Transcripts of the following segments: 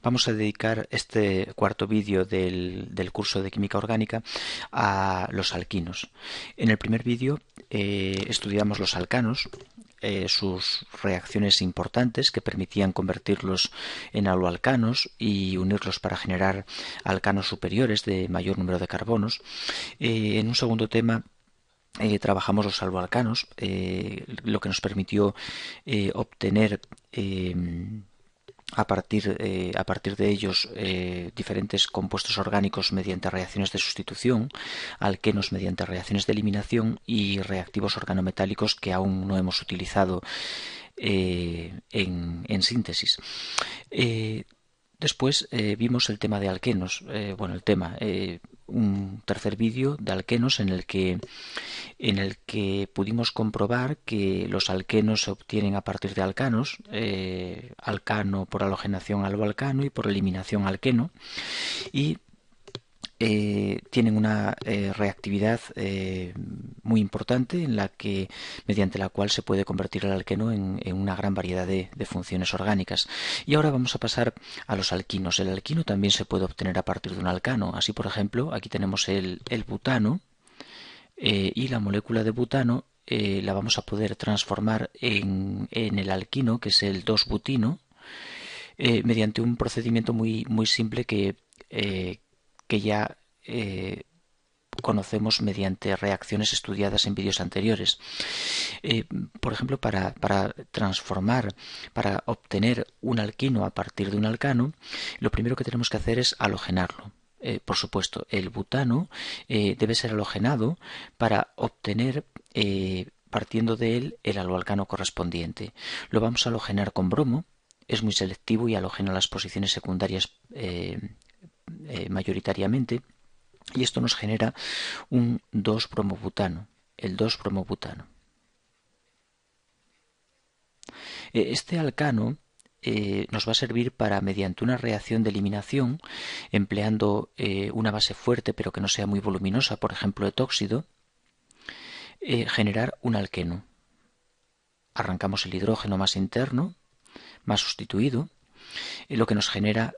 Vamos a dedicar este cuarto vídeo del curso de química orgánica a los alquinos. En el primer vídeo estudiamos los alcanos, sus reacciones importantes que permitían convertirlos en haloalcanos y unirlos para generar alcanos superiores de mayor número de carbonos. En un segundo tema trabajamos los haloalcanos, lo que nos permitió obtener a partir de ellos diferentes compuestos orgánicos mediante reacciones de sustitución, alquenos mediante reacciones de eliminación y reactivos organometálicos que aún no hemos utilizado en síntesis. Después vimos el tema de alquenos, un tercer vídeo de alquenos en el que pudimos comprobar que los alquenos se obtienen a partir de alcanos, alcano por halogenación aloalcano y por eliminación alqueno, y tienen una reactividad muy importante mediante la cual se puede convertir el alqueno en una gran variedad de funciones orgánicas. Y ahora vamos a pasar a los alquinos. El alquino también se puede obtener a partir de un alcano. Así, por ejemplo, aquí tenemos el butano y la molécula de butano la vamos a poder transformar en el alquino, que es el 2-butino, mediante un procedimiento muy simple que ya conocemos mediante reacciones estudiadas en vídeos anteriores. Por ejemplo, para obtener un alquino a partir de un alcano, lo primero que tenemos que hacer es halogenarlo. Por supuesto, el butano debe ser halogenado para obtener, partiendo de él, el haloalcano correspondiente. Lo vamos a halogenar con bromo. Es muy selectivo y halogena las posiciones secundarias mayoritariamente, y esto nos genera un 2-bromobutano, el 2-bromobutano. Este alcano nos va a servir para, mediante una reacción de eliminación, empleando una base fuerte pero que no sea muy voluminosa, por ejemplo etóxido, generar un alqueno. Arrancamos el hidrógeno más interno, más sustituido, lo que nos genera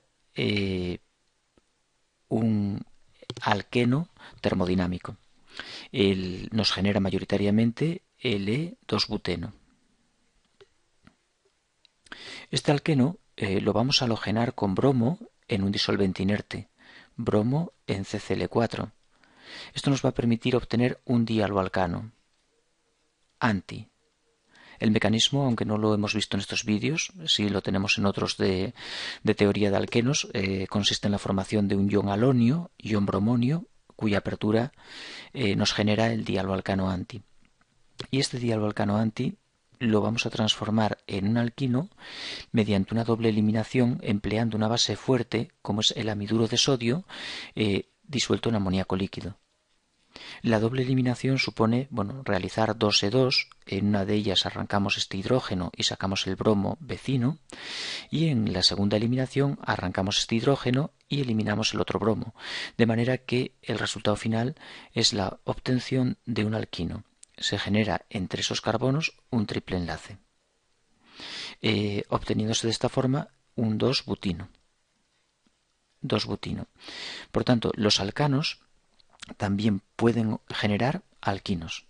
un alqueno termodinámico. Nos genera mayoritariamente L2-buteno. Este alqueno lo vamos a halogenar con bromo en un disolvente inerte, bromo en CCl4. Esto nos va a permitir obtener un dihaloalcano, anti. El mecanismo, aunque no lo hemos visto en estos vídeos, sí lo tenemos en otros de teoría de alquenos, consiste en la formación de un ion alonio, ion bromonio, cuya apertura nos genera el dihaloalcano anti. Y este dihaloalcano anti lo vamos a transformar en un alquino mediante una doble eliminación empleando una base fuerte, como es el amiduro de sodio, disuelto en amoníaco líquido. La doble eliminación supone realizar 2E2, en una de ellas arrancamos este hidrógeno y sacamos el bromo vecino, y en la segunda eliminación arrancamos este hidrógeno y eliminamos el otro bromo, de manera que el resultado final es la obtención de un alquino. Se genera entre esos carbonos un triple enlace, obteniéndose de esta forma un 2-butino. 2-butino. Por tanto, los alcanos también pueden generar alquinos.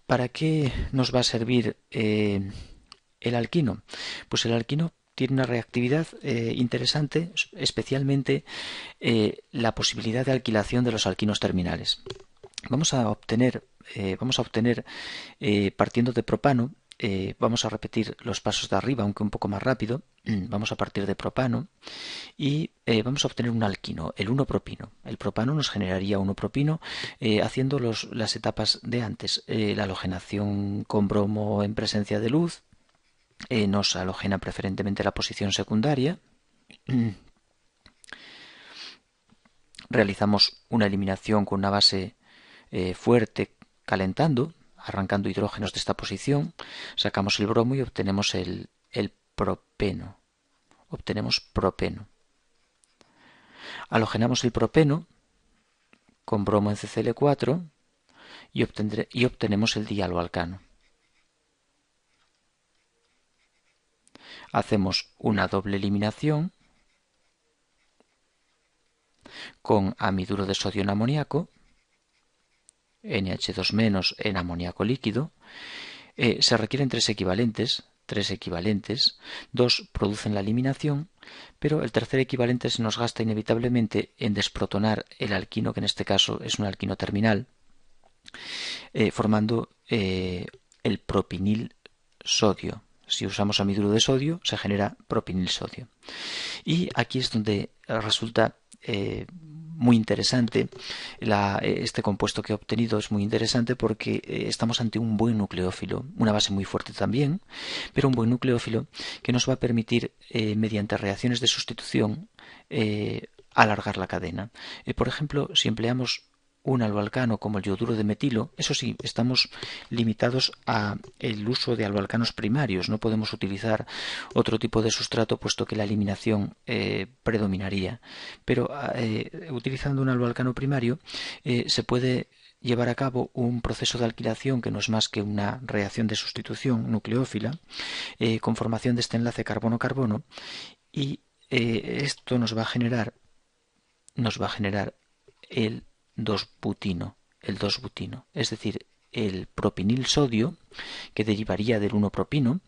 ¿Para qué nos va a servir el alquino? Pues el alquino tiene una reactividad interesante, especialmente la posibilidad de alquilación de los alquinos terminales. Vamos a obtener partiendo de propano, vamos a repetir los pasos de arriba, aunque un poco más rápido. Vamos a partir de propano y vamos a obtener un alquino, el 1-propino. El propano nos generaría 1-propino haciendo las etapas de antes. La halogenación con bromo en presencia de luz nos halogena preferentemente la posición secundaria. Realizamos una eliminación con una base fuerte calentando, arrancando hidrógenos de esta posición, sacamos el bromo y obtenemos el propeno. Obtenemos propeno. Halogenamos el propeno con bromo en CCl4 y obtenemos el dihaloalcano. hacemos una doble eliminación con amiduro de sodio en amoníaco, NH2- en amoníaco líquido. Se requieren tres equivalentes, dos producen la eliminación, pero el tercer equivalente se nos gasta inevitablemente en desprotonar el alquino, que en este caso es un alquino terminal, formando el propinil sodio. Si usamos amiduro de sodio, se genera propinil sodio. Y aquí es donde resulta muy interesante, este compuesto que he obtenido es muy interesante porque estamos ante un buen nucleófilo, una base muy fuerte también, pero un buen nucleófilo que nos va a permitir, mediante reacciones de sustitución, alargar la cadena. Por ejemplo, si empleamos un aloalcano como el yoduro de metilo, eso sí, estamos limitados a el uso de aloalcanos primarios, no podemos utilizar otro tipo de sustrato puesto que la eliminación predominaría, pero utilizando un aloalcano primario se puede llevar a cabo un proceso de alquilación que no es más que una reacción de sustitución nucleófila con formación de este enlace carbono-carbono, y esto nos va a generar el 2-butino, es decir, el propinil sodio, que derivaría del 1-propino,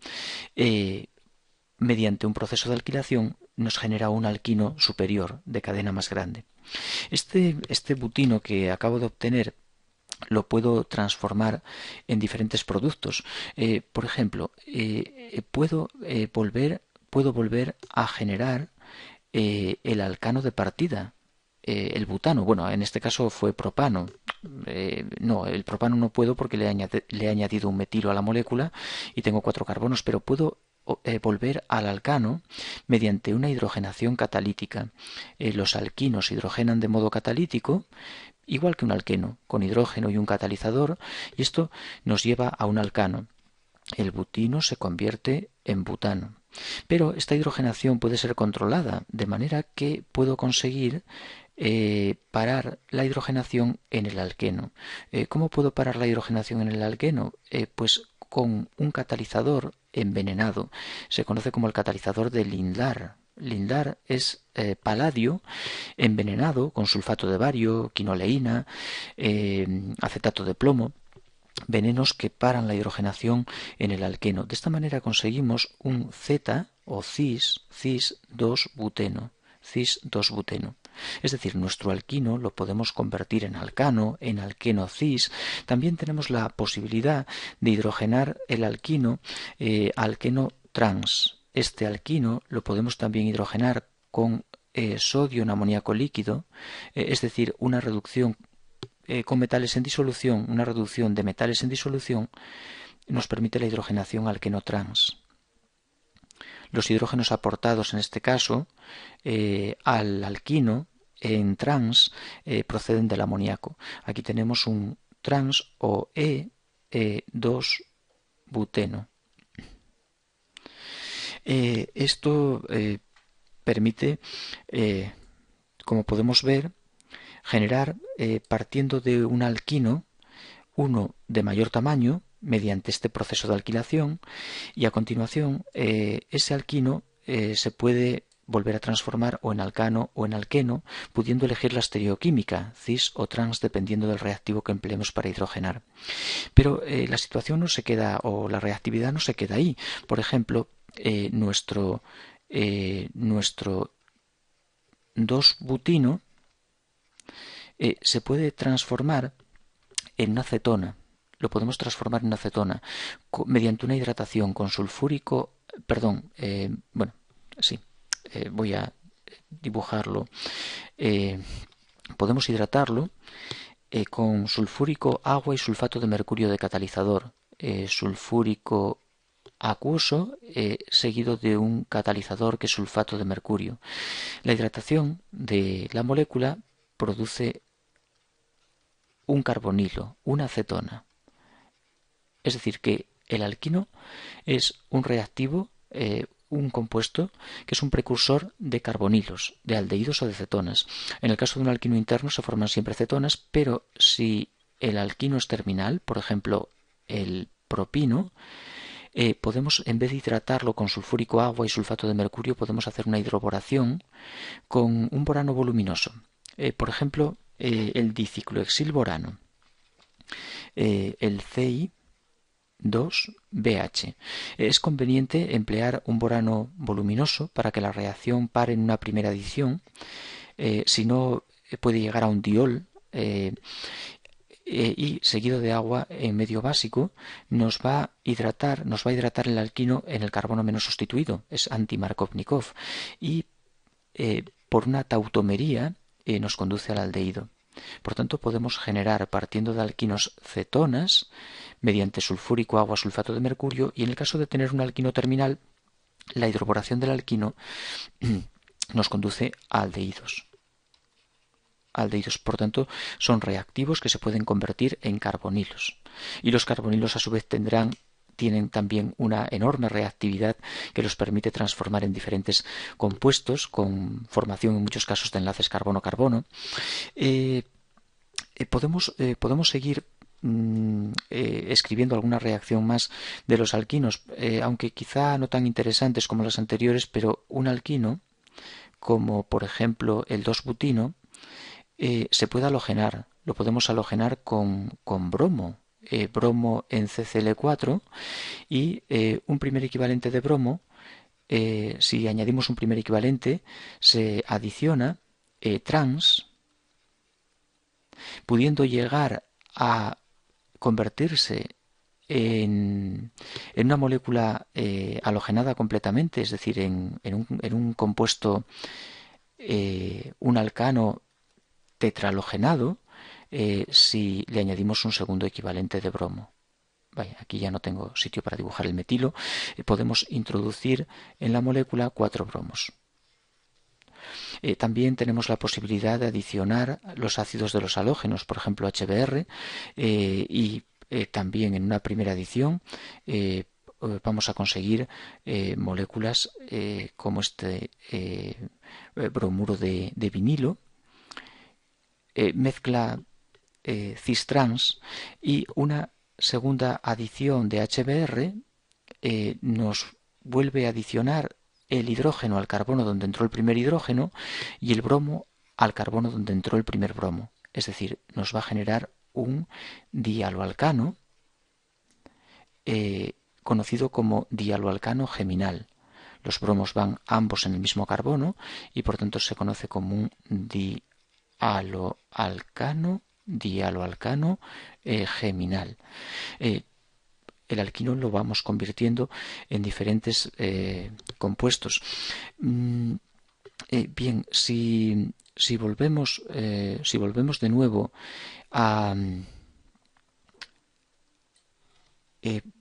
mediante un proceso de alquilación nos genera un alquino superior de cadena más grande. Este butino que acabo de obtener lo puedo transformar en diferentes productos. Por ejemplo, puedo volver a generar el alcano de partida, el butano. Bueno, en este caso fue propano. No, el propano no puedo porque le he añadido un metilo a la molécula y tengo 4 carbonos, pero puedo volver al alcano mediante una hidrogenación catalítica. Los alquinos hidrogenan de modo catalítico, igual que un alqueno, con hidrógeno y un catalizador, y esto nos lleva a un alcano. El butino se convierte en butano. Pero esta hidrogenación puede ser controlada, de manera que puedo conseguir parar la hidrogenación en el alqueno. ¿Cómo puedo parar la hidrogenación en el alqueno? Pues con un catalizador envenenado. Se conoce como el catalizador de Lindlar. Lindlar es paladio envenenado con sulfato de bario, quinoleína, acetato de plomo, venenos que paran la hidrogenación en el alqueno. De esta manera conseguimos un Z o cis-2-buteno. Cis-2-buteno. Es decir, nuestro alquino lo podemos convertir en alcano, en alqueno cis. También tenemos la posibilidad de hidrogenar el alquino alqueno trans. Este alquino lo podemos también hidrogenar con sodio en amoníaco líquido, es decir, una reducción con metales en disolución, una reducción de metales en disolución nos permite la hidrogenación alqueno trans. Los hidrógenos aportados en este caso al alquino en trans proceden del amoníaco. Aquí tenemos un trans o E2-buteno. Esto permite, como podemos ver, generar, partiendo de un alquino, uno de mayor tamaño, mediante este proceso de alquilación, y a continuación ese alquino se puede volver a transformar o en alcano o en alqueno, pudiendo elegir la estereoquímica, cis o trans, dependiendo del reactivo que empleemos para hidrogenar. Pero la situación no se queda, o la reactividad no se queda ahí. Por ejemplo, nuestro 2-butino se puede transformar en una acetona. Lo podemos transformar en una acetona mediante una hidratación con sulfúrico, voy a dibujarlo. Podemos hidratarlo con sulfúrico, agua y sulfato de mercurio de catalizador. Sulfúrico acuoso seguido de un catalizador que es sulfato de mercurio. La hidratación de la molécula produce un carbonilo, una acetona. Es decir, que el alquino es un reactivo, un compuesto que es un precursor de carbonilos, de aldehídos o de cetonas. En el caso de un alquino interno se forman siempre cetonas, pero si el alquino es terminal, por ejemplo el propino, podemos, en vez de hidratarlo con sulfúrico agua y sulfato de mercurio, podemos hacer una hidroboración con un borano voluminoso. Por ejemplo, el diciclohexilborano, el CI2BH. Es conveniente emplear un borano voluminoso para que la reacción pare en una primera adición. Si no, puede llegar a un diol. Y seguido de agua en medio básico nos va a hidratar el alquino en el carbono menos sustituido, es anti-Markovnikov, y por una tautomería nos conduce al aldehído. Por tanto, podemos generar, partiendo de alquinos cetonas, mediante sulfúrico agua sulfato de mercurio, y en el caso de tener un alquino terminal, la hidroboración del alquino nos conduce a aldehídos. Aldehídos, por tanto, son reactivos que se pueden convertir en carbonilos. Y los carbonilos, a su vez, tienen también una enorme reactividad que los permite transformar en diferentes compuestos con formación en muchos casos de enlaces carbono-carbono. Podemos seguir escribiendo alguna reacción más de los alquinos, aunque quizá no tan interesantes como las anteriores, pero un alquino, como por ejemplo el 2-butino, se puede halogenar. Lo podemos halogenar con bromo. Bromo en CCl4 y un primer equivalente de bromo, si añadimos un primer equivalente, se adiciona trans, pudiendo llegar a convertirse en una molécula halogenada completamente, es decir, en un compuesto, un alcano tetrahalogenado, si le añadimos un segundo equivalente de bromo. Vaya, aquí ya no tengo sitio para dibujar el metilo. Podemos introducir en la molécula 4 bromos. También tenemos la posibilidad de adicionar los ácidos de los halógenos, por ejemplo HBr, y también en una primera adición vamos a conseguir moléculas como este bromuro de vinilo, mezcla cis-trans, y una segunda adición de HBr nos vuelve a adicionar el hidrógeno al carbono donde entró el primer hidrógeno y el bromo al carbono donde entró el primer bromo. Es decir, nos va a generar un dialoalcano conocido como dialoalcano geminal. Los bromos van ambos en el mismo carbono y por tanto se conoce como un dialoalcano geminal. El alquino lo vamos convirtiendo en diferentes compuestos. Bien, si volvemos de nuevo a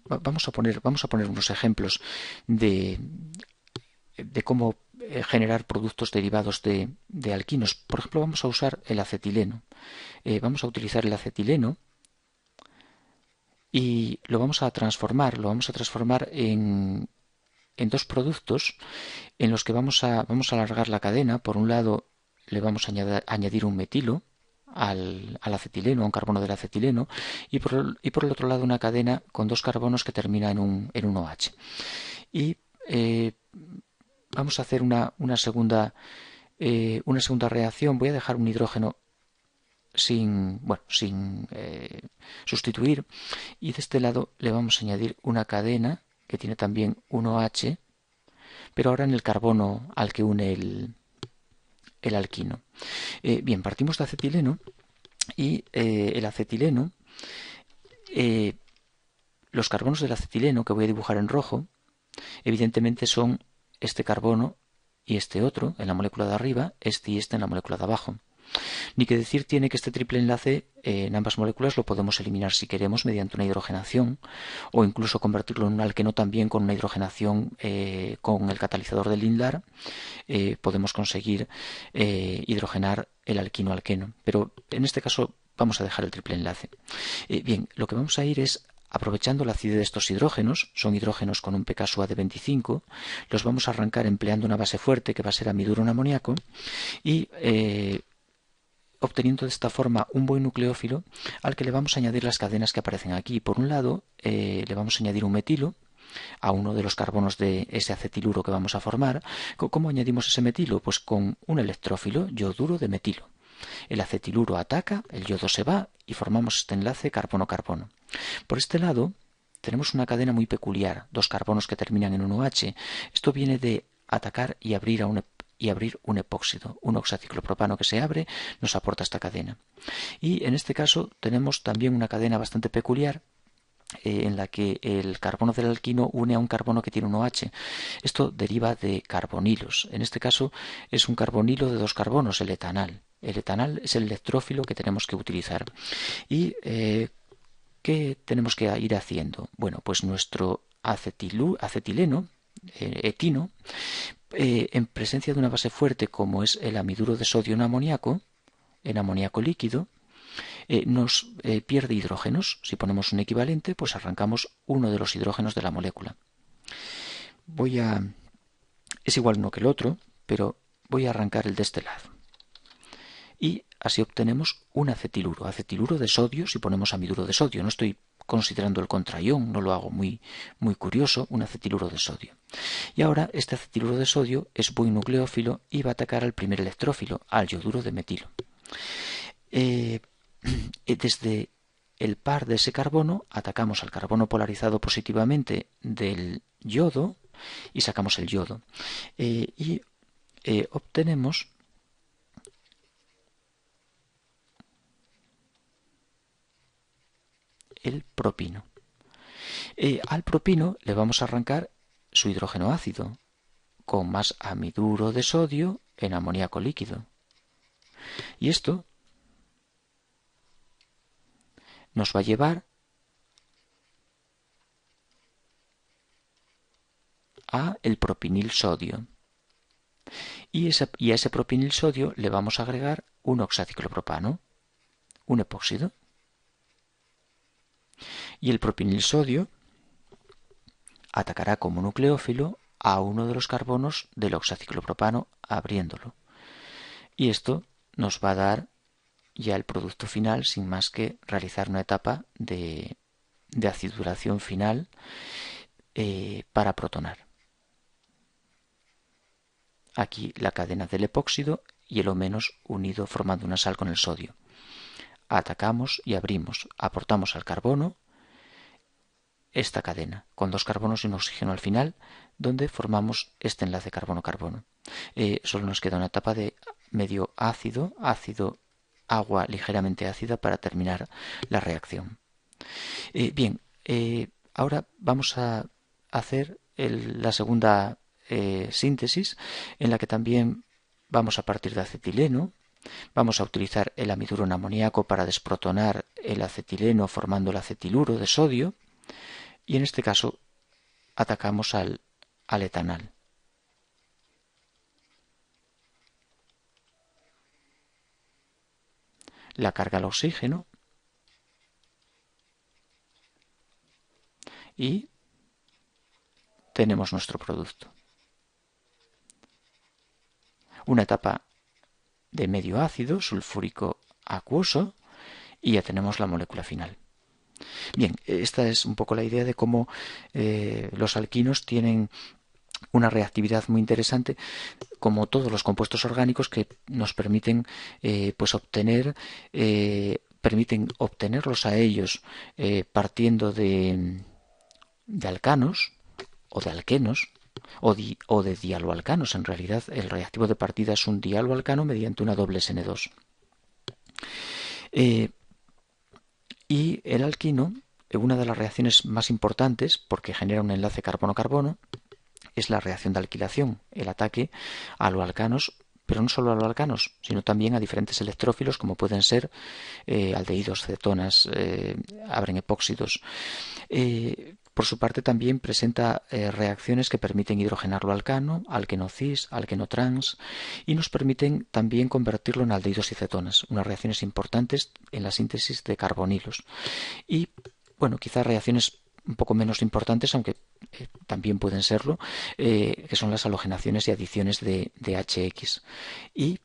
vamos a poner unos ejemplos de cómo generar productos derivados de alquinos. Por ejemplo, vamos a usar el acetileno. Vamos a utilizar el acetileno y lo vamos a transformar en dos productos en los que vamos a alargar la cadena. Por un lado, le vamos a añadir un metilo al acetileno, a un carbono del acetileno, y por el otro lado una cadena con dos carbonos que termina en un OH. Y vamos a hacer una segunda reacción. Voy a dejar un hidrógeno sin sustituir, y de este lado le vamos a añadir una cadena que tiene también un OH, pero ahora en el carbono al que une el alquino. Bien, partimos de acetileno y el acetileno, los carbonos del acetileno que voy a dibujar en rojo, evidentemente son este carbono y este otro en la molécula de arriba, este y este en la molécula de abajo. Ni que decir tiene que este triple enlace en ambas moléculas lo podemos eliminar si queremos mediante una hidrogenación, o incluso convertirlo en un alqueno también con una hidrogenación con el catalizador de Lindlar. Podemos conseguir hidrogenar el alquino-alqueno, pero en este caso vamos a dejar el triple enlace. Bien, lo que vamos a ir es aprovechando la acidez de estos hidrógenos, son hidrógenos con un pK SUA de 25, los vamos a arrancar empleando una base fuerte que va a ser amiduro en amoníaco, y obteniendo de esta forma un buen nucleófilo al que le vamos a añadir las cadenas que aparecen aquí. Por un lado, le vamos a añadir un metilo, a uno de los carbonos de ese acetiluro que vamos a formar. ¿Cómo añadimos ese metilo? Pues con un electrófilo, yoduro de metilo. El acetiluro ataca, el yodo se va y formamos este enlace carbono-carbono. Por este lado tenemos una cadena muy peculiar, dos carbonos que terminan en un OH. Esto viene de atacar y abrir un epóxido. Un oxaciclopropano que se abre nos aporta esta cadena. Y en este caso tenemos también una cadena bastante peculiar en la que el carbono del alquino une a un carbono que tiene un OH. Esto deriva de carbonilos. En este caso es un carbonilo de dos carbonos, el etanal. El etanal es el electrófilo que tenemos que utilizar. ¿Y qué tenemos que ir haciendo? Bueno, pues nuestro acetileno, etino, en presencia de una base fuerte como es el amiduro de sodio en amoníaco líquido, nos pierde hidrógenos. Si ponemos un equivalente, pues arrancamos uno de los hidrógenos de la molécula. Es igual uno que el otro, pero voy a arrancar el de este lado. Y así obtenemos un acetiluro de sodio si ponemos amiduro de sodio. No estoy considerando el contraión, no lo hago muy curioso, un acetiluro de sodio. Y ahora este acetiluro de sodio es muy nucleófilo y va a atacar al primer electrófilo, al yoduro de metilo. Desde el par de ese carbono atacamos al carbono polarizado positivamente del yodo y sacamos el yodo. Obtenemos el propino. Al propino le vamos a arrancar su hidrógeno ácido con más amiduro de sodio en amoníaco líquido. Y esto nos va a llevar a el propinil sodio. Y a ese propinil sodio le vamos a agregar un oxaciclopropano, un epóxido. Y el propinil sodio atacará como nucleófilo a uno de los carbonos del oxaciclopropano abriéndolo. Y esto nos va a dar ya el producto final sin más que realizar una etapa de acidulación final para protonar. Aquí la cadena del epóxido y el O- unido formando una sal con el sodio. Atacamos y abrimos, aportamos al carbono esta cadena, con dos carbonos y un oxígeno al final, donde formamos este enlace carbono-carbono. Solo nos queda una etapa de medio ácido, agua ligeramente ácida para terminar la reacción. Ahora vamos a hacer la segunda síntesis, en la que también vamos a partir de acetileno. Vamos a utilizar el amiduro en amoníaco para desprotonar el acetileno formando el acetiluro de sodio. Y en este caso atacamos al etanal. La carga al oxígeno y tenemos nuestro producto. Una etapa de medio ácido sulfúrico acuoso y ya tenemos la molécula final. Bien, esta es un poco la idea de cómo los alquinos tienen una reactividad muy interesante, como todos los compuestos orgánicos, que nos permiten obtenerlos a ellos partiendo de alcanos o de alquenos o de dialoalcanos. En realidad el reactivo de partida es un dialoalcano mediante una doble SN2. Y el alquino, una de las reacciones más importantes, porque genera un enlace carbono-carbono, es la reacción de alquilación, el ataque a los alcanos, pero no solo a los alcanos, sino también a diferentes electrófilos, como pueden ser aldehídos, cetonas, abren epóxidos. Por su parte también presenta reacciones que permiten hidrogenarlo alcano, alqueno cis, alqueno trans, y nos permiten también convertirlo en aldehídos y cetonas, unas reacciones importantes en la síntesis de carbonilos. Y bueno, quizás reacciones un poco menos importantes, aunque también pueden serlo, que son las halogenaciones y adiciones de HX. Y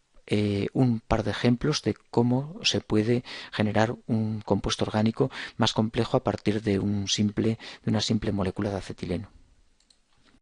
un par de ejemplos de cómo se puede generar un compuesto orgánico más complejo a partir de una simple molécula de acetileno.